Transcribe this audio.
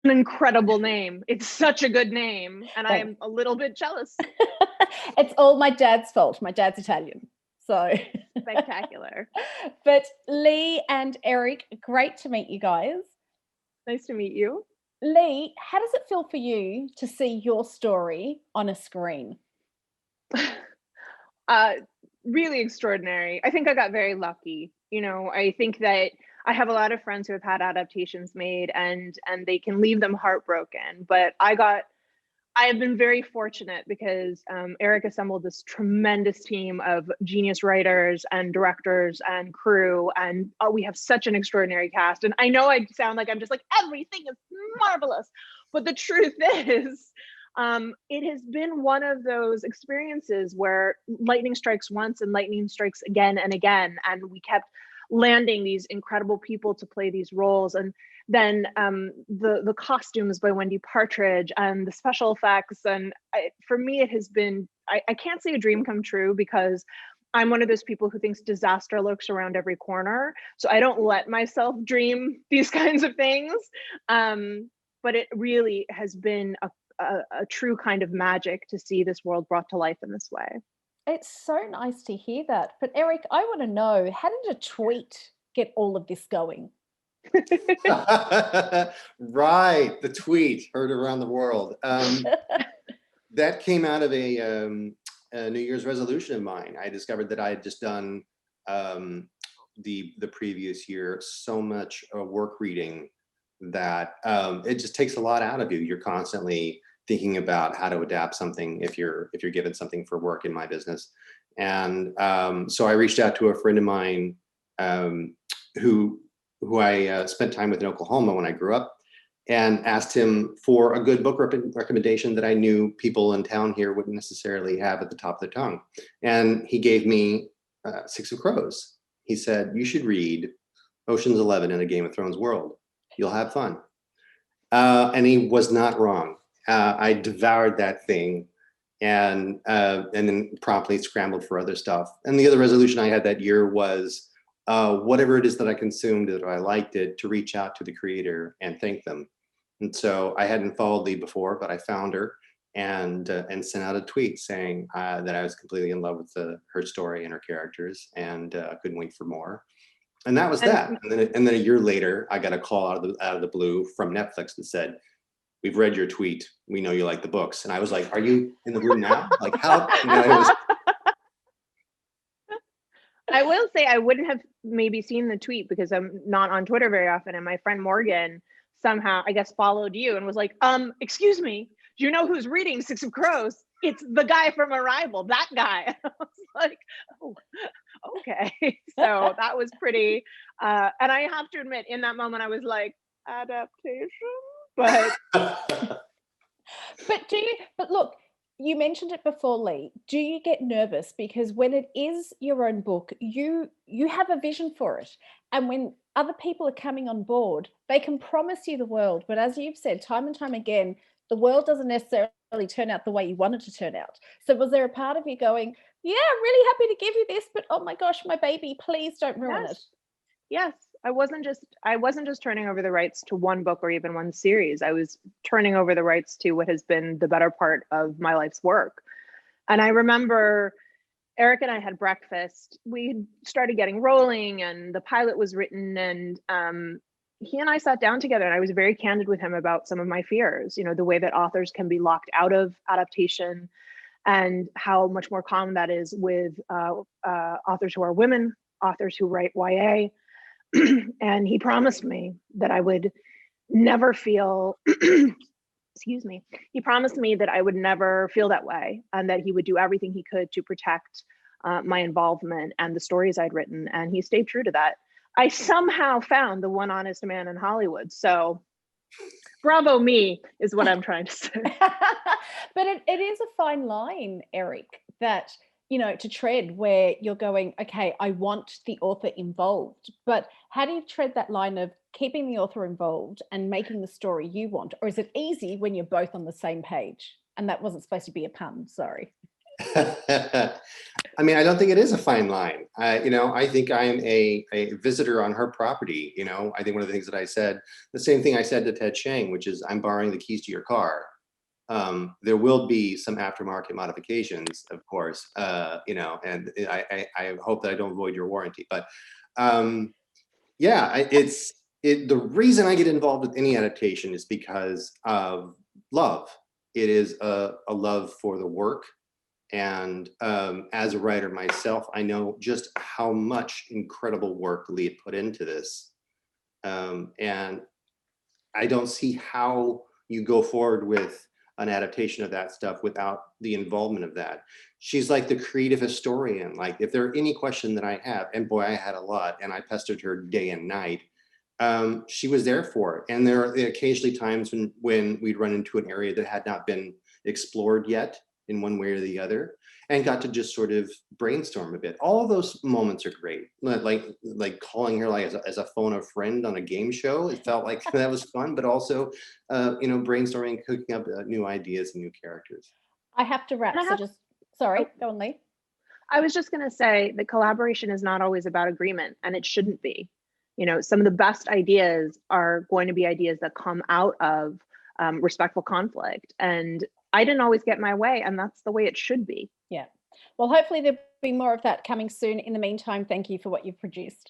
An incredible name. It's such a good name, and I'm a little bit jealous. It's all my dad's fault. My dad's Italian. So Spectacular. but Leigh and Eric, great to meet you guys. Nice to meet you. Leigh, how does it feel for you to see your story on a screen? uh, really extraordinary. I think I got very lucky. I think that I have a lot of friends who have had adaptations made, and they can leave them heartbroken. But I have been very fortunate because Eric assembled this tremendous team of genius writers and directors and crew, and we have such an extraordinary cast. And I know I sound like I'm just like, everything is marvelous, but the truth is, it has been one of those experiences where lightning strikes once and lightning strikes again and again, and we kept landing these incredible people to play these roles. And then the costumes by Wendy Partridge and the special effects. And for me, it has been, I can't say a dream come true, because I'm one of those people who thinks disaster lurks around every corner. So I don't let myself dream these kinds of things. But it really has been a true kind of magic to see this world brought to life in this way. It's so nice to hear that. But Eric, I want to know, how did a tweet get all of this going? Right, the tweet heard around the world. That came out of a New Year's resolution of mine. I discovered that I had just done the previous year so much work reading that it just takes a lot out of you. You're constantly thinking about how to adapt something if you're given something for work in my business. And so I reached out to a friend of mine who I spent time with in Oklahoma when I grew up, and asked him for a good book recommendation that I knew people in town here wouldn't necessarily have at the top of their tongue. And he gave me Six of Crows. He said, you should read Ocean's 11 in a Game of Thrones world. You'll have fun. And he was not wrong. I devoured that thing, and then promptly scrambled for other stuff. And the other resolution I had that year was whatever it is that I consumed, that I liked it, to reach out to the creator and thank them. And so I hadn't followed Leigh before, but I found her and sent out a tweet saying that I was completely in love with her story and her characters, and couldn't wait for more. And that was that. And then a year later, I got a call out of the blue from Netflix that said, we've read your tweet. We know you like the books. And I was like, are you in the room now? Like, how? It was. I will say I wouldn't have maybe seen the tweet because I'm not on Twitter very often. And my friend Morgan somehow, I guess, followed you and was like, excuse me, do you know who's reading Six of Crows? It's the guy from Arrival, that guy. I was like, oh, okay. So that was pretty, and I have to admit, in that moment, I was like, adaptation? But but look, you mentioned it before, Leigh. Do you get nervous because when it is your own book, you have a vision for it, and when other people are coming on board, they can promise you the world, but as you've said time and time again, the world doesn't necessarily turn out the way you want it to turn out. So was there a part of you going, yeah, I'm really happy to give you this, but oh my gosh, my baby, please don't ruin it? Yes. I wasn't just turning over the rights to one book or even one series. I was turning over the rights to what has been the better part of my life's work. And I remember Eric and I had breakfast. We started getting rolling and the pilot was written, and he and I sat down together, and I was very candid with him about some of my fears, the way that authors can be locked out of adaptation and how much more common that is with authors who are women, authors who write YA. And he promised me that I would never feel, excuse me, he promised me that I would never feel that way, and that he would do everything he could to protect my involvement and the stories I'd written. And he stayed true to that. I somehow found the one honest man in Hollywood. So bravo me is what I'm trying to say. But it is a fine line, Eric, that to tread, where you're going, okay, I want the author involved, but how do you tread that line of keeping the author involved and making the story you want? Or is it easy when you're both on the same page? And that wasn't supposed to be a pun, sorry. I mean, I don't think it is a fine line. I think I'm a visitor on her property. I think one of the things that I said, the same thing I said to Ted Chiang, which is I'm borrowing the keys to your car. There will be some aftermarket modifications, of course, and I hope that I don't void your warranty. But yeah, the reason I get involved with any adaptation is because of love. It is a love for the work. And as a writer myself, I know just how much incredible work Leigh put into this. And I don't see how you go forward with an adaptation of that stuff without the involvement of that. She's like the creative historian. Like, if there are any question that I have, and boy, I had a lot, and I pestered her day and night, she was there for it. And there are occasionally times when we'd run into an area that had not been explored yet in one way or the other, and got to just sort of brainstorm a bit. All of those moments are great. Like calling her like as a phone a friend on a game show. It felt like that was fun, but also, brainstorming, cooking up new ideas and new characters. I have to wrap. So sorry, go on, Leigh. I was just going to say that collaboration is not always about agreement, and it shouldn't be. Some of the best ideas are going to be ideas that come out of respectful conflict. And I didn't always get my way, and that's the way it should be. Yeah. Well, hopefully there'll be more of that coming soon. In the meantime, thank you for what you've produced.